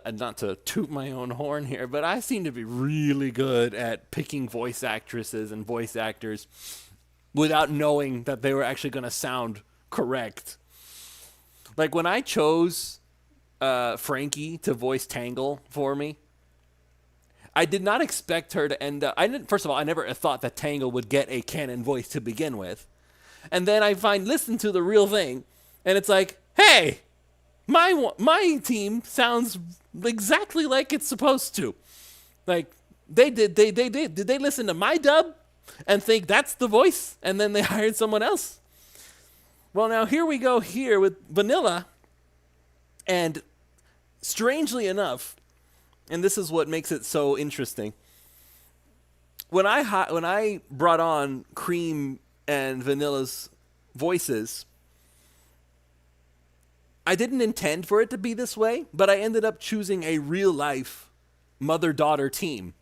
not to toot my own horn here, but I seem to be really good at picking voice actresses and voice actors without knowing that they were actually going to sound correct. Like when I chose Frankie to voice Tangle for me, I did not expect her to end up... First of all, I never thought that Tangle would get a canon voice to begin with. And then I listen to the real thing, and it's like, hey, my team sounds exactly like it's supposed to. Like, did they listen to my dub and think that's the voice, and then they hired someone else? Well, now here we go here with Vanilla, and strangely enough, and this is what makes it so interesting, when I brought on Cream and Vanilla's voices, I didn't intend for it to be this way, but I ended up choosing a real-life mother-daughter team.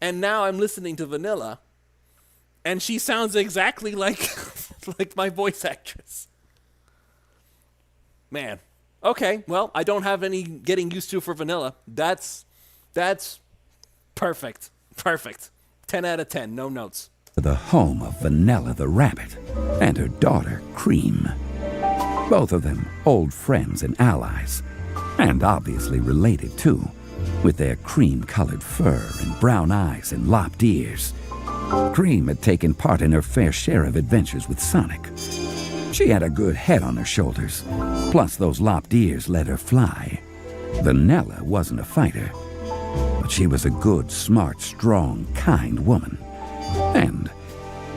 And now I'm listening to Vanilla, and she sounds exactly like like my voice actress. Man. Okay, well, I don't have any getting used to for Vanilla. That's perfect. Perfect. 10 out of 10, no notes. The home of Vanilla the Rabbit and her daughter, Cream. Both of them old friends and allies, and obviously related too, with their cream-colored fur and brown eyes and lopped ears. Cream had taken part in her fair share of adventures with Sonic. She had a good head on her shoulders, plus those lopped ears let her fly. Vanilla wasn't a fighter, but she was a good, smart, strong, kind woman. And,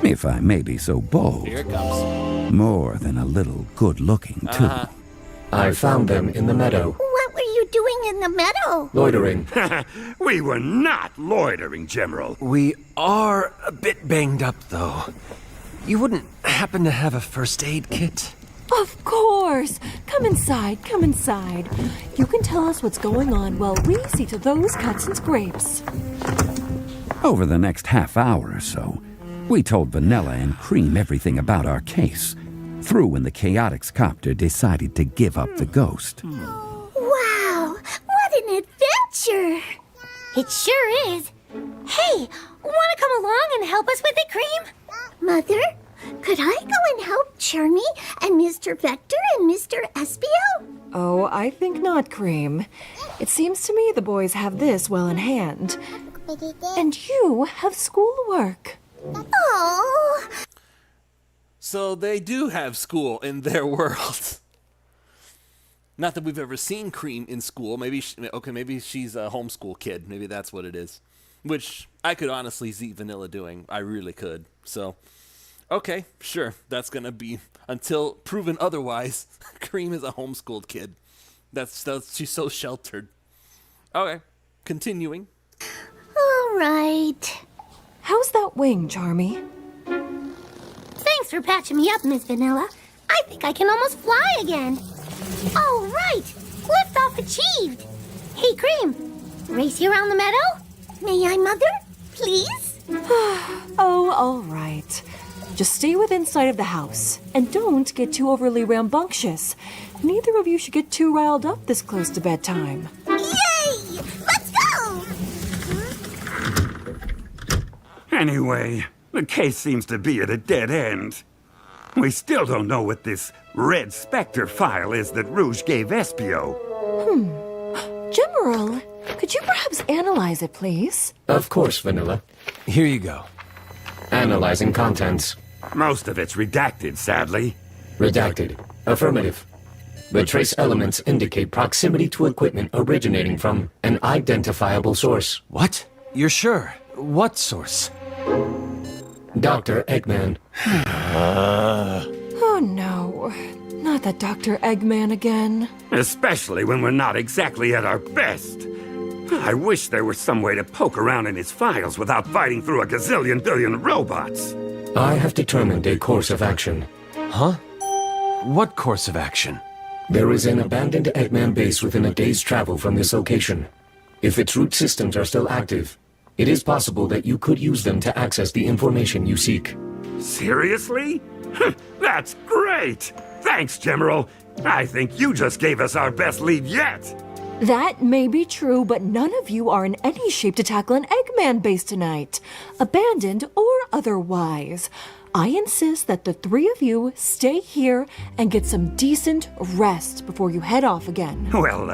if I may be so bold, here it comes. More than a little good-looking, too. I found them in the meadow. What were you doing in the meadow? Loitering. We were not loitering, Gemerl. We are a bit banged up, though. You wouldn't happen to have a first aid kit? Of course! Come inside, come inside. You can tell us what's going on while we see to those cuts and scrapes. Over the next half hour or so, we told Vanilla and Cream everything about our case, through when the Chaotix copter decided to give up the ghost. Wow! What an adventure! It sure is. Hey, want to come along and help us with it, Cream? Mother, could I go and help Charmy and Mr. Vector and Mr. Espio? Oh, I think not, Cream. It seems to me the boys have this well in hand. And you have schoolwork. Oh! So they do have school in their world. Not that we've ever seen Cream in school. Maybe she's a homeschool kid. Maybe that's what it is. Which I could honestly see Vanilla doing. I really could. So, okay, sure. That's going to be, until proven otherwise, Cream is a homeschooled kid. She's so sheltered. Okay, continuing. All right. How's that wing, Charmy? Thanks for patching me up, Miss Vanilla. I think I can almost fly again. All right, liftoff achieved. Hey, Cream, race you around the meadow? May I, Mother? Please? Oh, all right. Just stay within sight of the house, and don't get too overly rambunctious. Neither of you should get too riled up this close to bedtime. Yay! Let's go! Anyway, the case seems to be at a dead end. We still don't know what this Red Spectre file is that Rouge gave Espio. Gemerl, could you perhaps analyze it, please? Of course, Vanilla. Here you go. Analyzing contents. Most of it's redacted, sadly. Redacted. Affirmative. The trace elements indicate proximity to equipment originating from an identifiable source. What? You're sure? What source? Dr. Eggman. Oh no, not that Dr. Eggman again. Especially when we're not exactly at our best. I wish there was some way to poke around in his files without fighting through a gazillion billion robots. I have determined a course of action. Huh? What course of action? There is an abandoned Eggman base within a day's travel from this location. If its root systems are still active, it is possible that you could use them to access the information you seek. Seriously? That's great! Thanks, Gemerl. I think you just gave us our best lead yet. That may be true, but none of you are in any shape to tackle an Eggman base tonight, abandoned or otherwise. I insist that the three of you stay here and get some decent rest before you head off again. Well,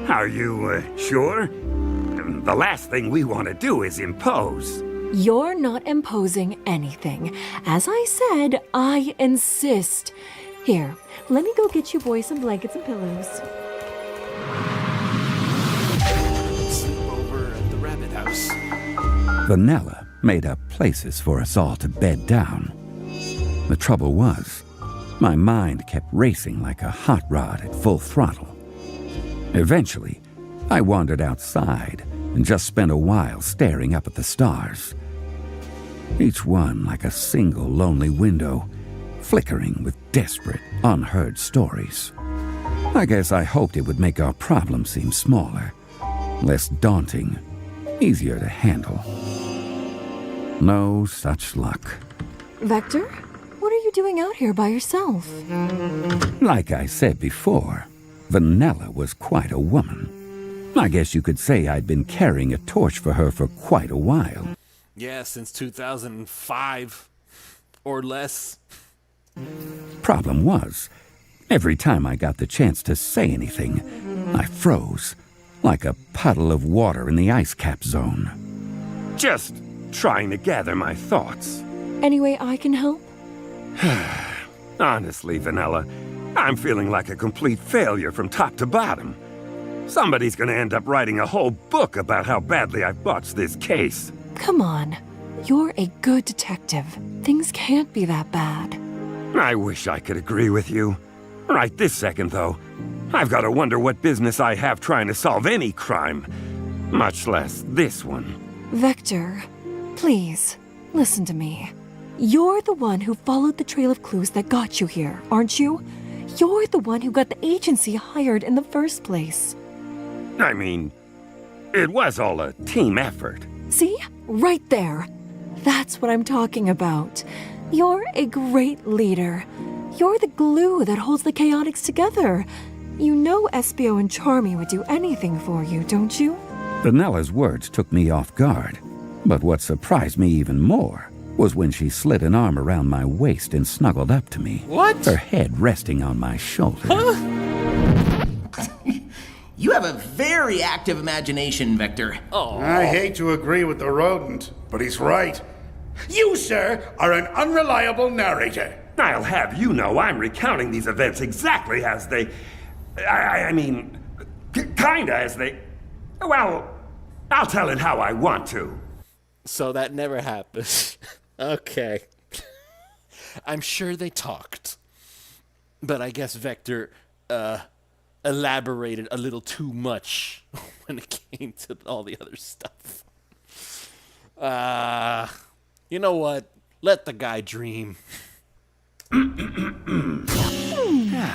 are you sure? The last thing we want to do is impose. You're not imposing anything. As I said, I insist. Here, let me go get you boys some blankets and pillows. Sleep over at the rabbit house. Vanilla made up places for us all to bed down. The trouble was, my mind kept racing like a hot rod at full throttle. Eventually, I wandered outside and just spent a while staring up at the stars. Each one like a single lonely window, flickering with desperate, unheard stories. I guess I hoped it would make our problem seem smaller, less daunting, easier to handle. No such luck. Vector, what are you doing out here by yourself? Like I said before, Vanilla was quite a woman. I guess you could say I'd been carrying a torch for her for quite a while. Yeah, since 2005 or less. Problem was, every time I got the chance to say anything, I froze, like a puddle of water in the ice cap zone. Just trying to gather my thoughts. Any way I can help? Honestly, Vanilla, I'm feeling like a complete failure from top to bottom. Somebody's gonna end up writing a whole book about how badly I've botched this case. Come on. You're a good detective. Things can't be that bad. I wish I could agree with you. Right this second, though, I've got to wonder what business I have trying to solve any crime, much less this one. Vector, please, listen to me. You're the one who followed the trail of clues that got you here, aren't you? You're the one who got the agency hired in the first place. I mean, it was all a team effort. See? Right there. That's what I'm talking about. You're a great leader. You're the glue that holds the Chaotix together. You know Espio and Charmy would do anything for you, don't you? Vanilla's words took me off guard, but what surprised me even more was when she slid an arm around my waist and snuggled up to me. What? Her head resting on my shoulder. Huh? You have a very active imagination, Vector. Oh. I hate to agree with the rodent, but he's right. You, sir, are an unreliable narrator. I'll have you know I'm recounting these events exactly as they... I mean, kinda as they... Well, I'll tell it how I want to. So that never happened. Okay. I'm sure they talked. But I guess Vector, elaborated a little too much when it came to all the other stuff. You know what? Let the guy dream.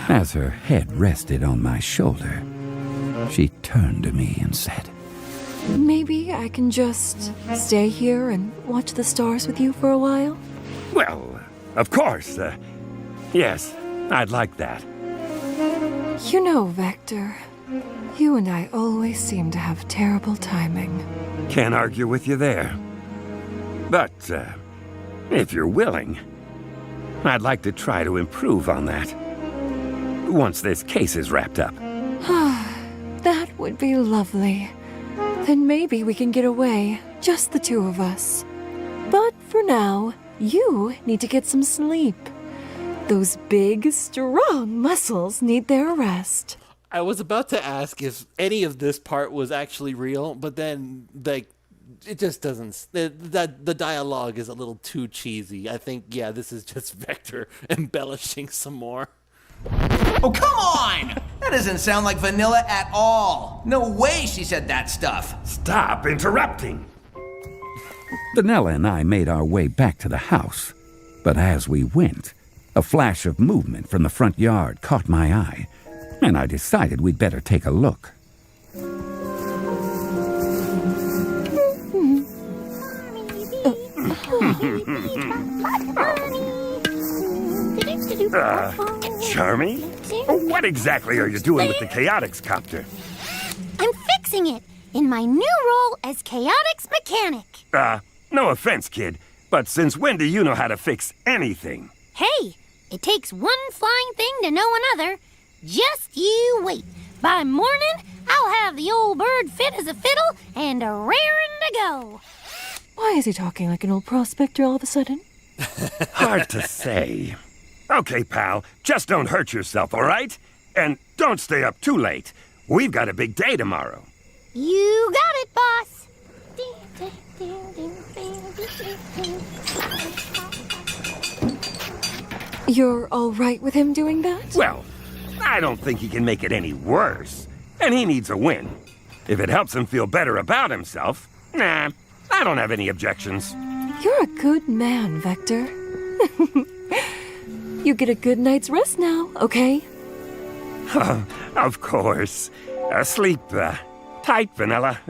As her head rested on my shoulder, she turned to me and said, Maybe I can just stay here and watch the stars with you for a while? Well, of course. Yes, I'd like that. You know, Vector, you and I always seem to have terrible timing. Can't argue with you there. But, if you're willing, I'd like to try to improve on that. Once this case is wrapped up. That would be lovely. Then maybe we can get away, just the two of us. But for now, you need to get some sleep. Those big, strong muscles need their rest. I was about to ask if any of this part was actually real, but then, like, it just doesn't. The dialogue is a little too cheesy. I think, yeah, this is just Vector embellishing some more. Oh, come on! That doesn't sound like Vanilla at all. No way she said that stuff. Stop interrupting. Vanilla and I made our way back to the house, but as we went, a flash of movement from the front yard caught my eye, and I decided we'd better take a look. Charmy? What exactly are you doing with the Chaotix copter? fixing it in my new role as Chaotix Mechanic. No offense, kid, but since when do you know how to fix anything? Hey, it takes one flying thing to know another. Just you wait. By morning, I'll have the old bird fit as a fiddle and a raring to go. Why is he talking like an old prospector all of a sudden? Hard to say. Okay, pal, just don't hurt yourself, all right? And don't stay up too late. We've got a big day tomorrow. You got it, boss. You're all right with him doing that? Well, I don't think he can make it any worse. And he needs a win. If it helps him feel better about himself, nah, I don't have any objections. You're a good man, Vector. You get a good night's rest now, okay? Of course. Sleep tight, Vanilla.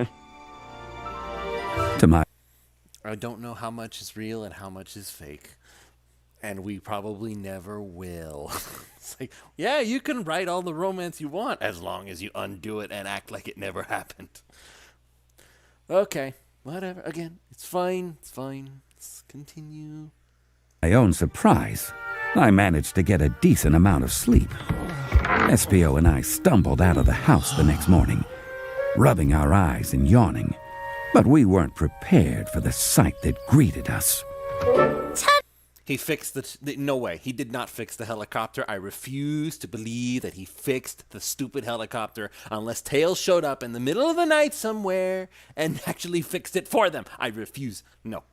To my I don't know how much is real and how much is fake. And we probably never will. It's like, yeah, you can write all the romance you want as long as you undo it and act like it never happened. Okay, whatever. Again, it's fine. It's fine. Let's continue. my own surprise, I managed to get a decent amount of sleep. SPO and I stumbled out of the house the next morning, rubbing our eyes and yawning. But we weren't prepared for the sight that greeted us. He fixed the... No way. He did not fix the helicopter. I refuse to believe that he fixed the stupid helicopter unless Tails showed up in the middle of the night somewhere and actually fixed it for them. I refuse. No.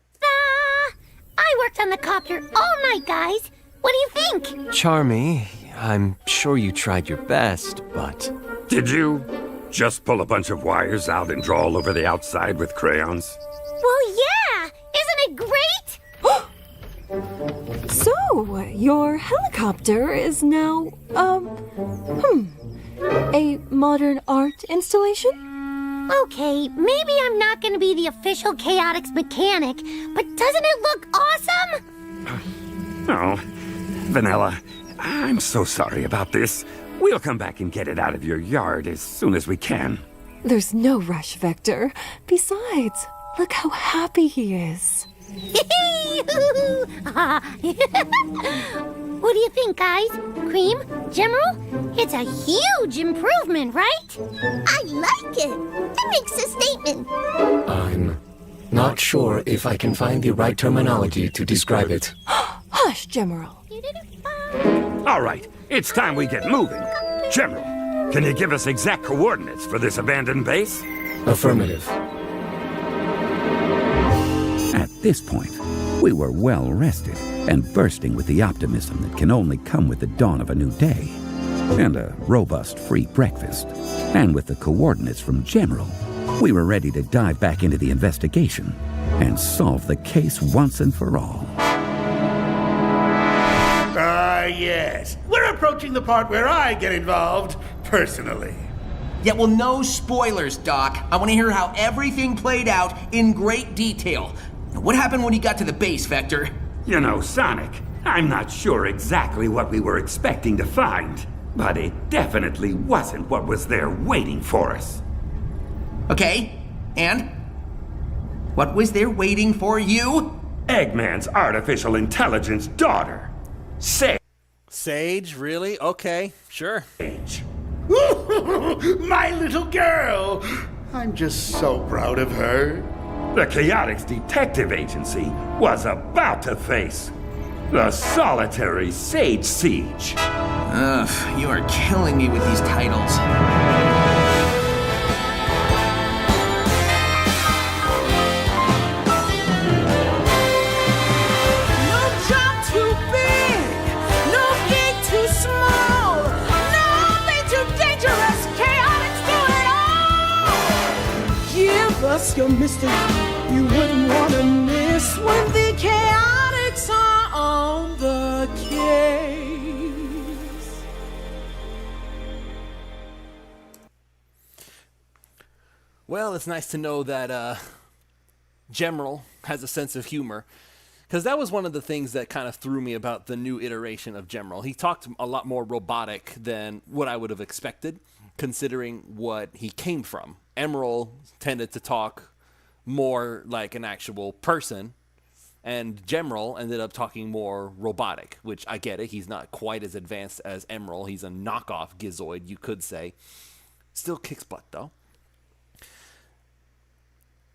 I worked on the copter all night, guys. What do you think? Charmy, I'm sure you tried your best, but... Did you just pull a bunch of wires out and draw all over the outside with crayons? Well, yeah! Isn't it great? So, your helicopter is now, a modern art installation? Okay, maybe I'm not going to be the official Chaotix mechanic, but doesn't it look awesome? Oh, Vanilla, I'm so sorry about this. We'll come back and get it out of your yard as soon as we can. There's no rush, Vector. Besides, look how happy he is. What do you think, guys? Cream? Gemerl? It's a huge improvement, right? I like it. It makes a statement. I'm not sure if I can find the right terminology to describe it. Hush, Gemerl. All right, it's time we get moving. Gemerl, can you give us exact coordinates for this abandoned base? Affirmative. At this point, we were well rested and bursting with the optimism that can only come with the dawn of a new day, and a robust free breakfast. And with the coordinates from Gemerl, we were ready to dive back into the investigation and solve the case once and for all. Yes. We're approaching the part where I get involved, personally. Yeah, well, no spoilers, Doc. I want to hear how everything played out in great detail. What happened when you got to the base, Vector? You know, Sonic, I'm not sure exactly what we were expecting to find, but it definitely wasn't what was there waiting for us. Okay, and? What was there waiting for you? Eggman's artificial intelligence daughter, Sage. Sage, really? Okay, sure. Sage. My little girl! I'm just so proud of her. The Chaotix Detective Agency was about to face the solitary Sage Siege. Ugh, you are killing me with these titles. No job too big, no gig too small, nothing too dangerous. Chaotix do it all. Give us your mystery you wouldn't want to miss when the Chaotix are on the case. Well, it's nice to know that Gemerl has a sense of humor, because that was one of the things that kind of threw me about the new iteration of Gemerl. He talked a lot more robotic than what I would have expected, considering what he came from. Emerald tended to talk more like an actual person, and Gemerl ended up talking more robotic, which I get it. He's not quite as advanced as Emerald. He's a knockoff Gizoid, you could say. Still kicks butt, though.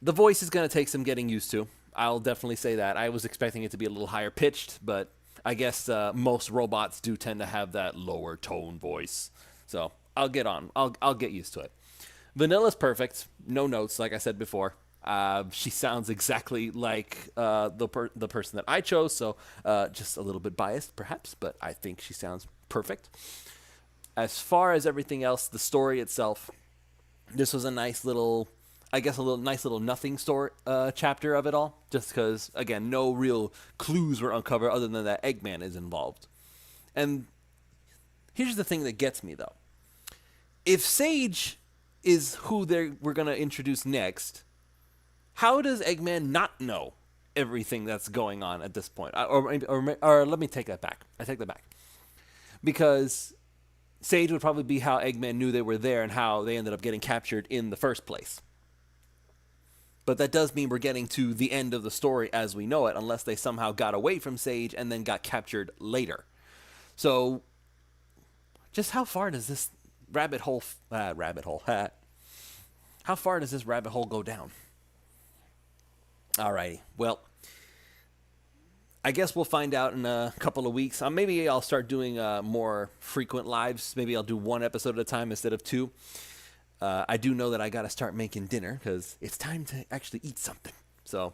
The voice is going to take some getting used to. I'll definitely say that. I was expecting it to be a little higher pitched, but I guess most robots do tend to have that lower tone voice. So I'll get on. I'll get used to it. Vanilla's perfect. No notes, like I said before. She sounds exactly like the person that I chose, so just a little bit biased, perhaps, but I think she sounds perfect. As far as everything else, the story itself, this was a nice little, I guess, nice little nothing story chapter of it all, just because, again, no real clues were uncovered other than that Eggman is involved. And here's the thing that gets me, though. If Sage is who we're going to introduce next, how does Eggman not know everything that's going on at this point? Or let me take that back. I take that back. Because Sage would probably be how Eggman knew they were there and how they ended up getting captured in the first place. But that does mean we're getting to the end of the story as we know it, unless they somehow got away from Sage and then got captured later. So, just how far does this rabbit hole, how far does this rabbit hole go down? Alrighty, well, I guess we'll find out in a couple of weeks. Maybe I'll start doing more frequent lives. Maybe I'll do one episode at a time instead of two. I do know that I got to start making dinner because it's time to actually eat something. So,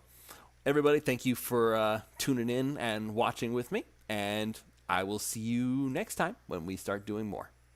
everybody, thank you for tuning in and watching with me. And I will see you next time when we start doing more.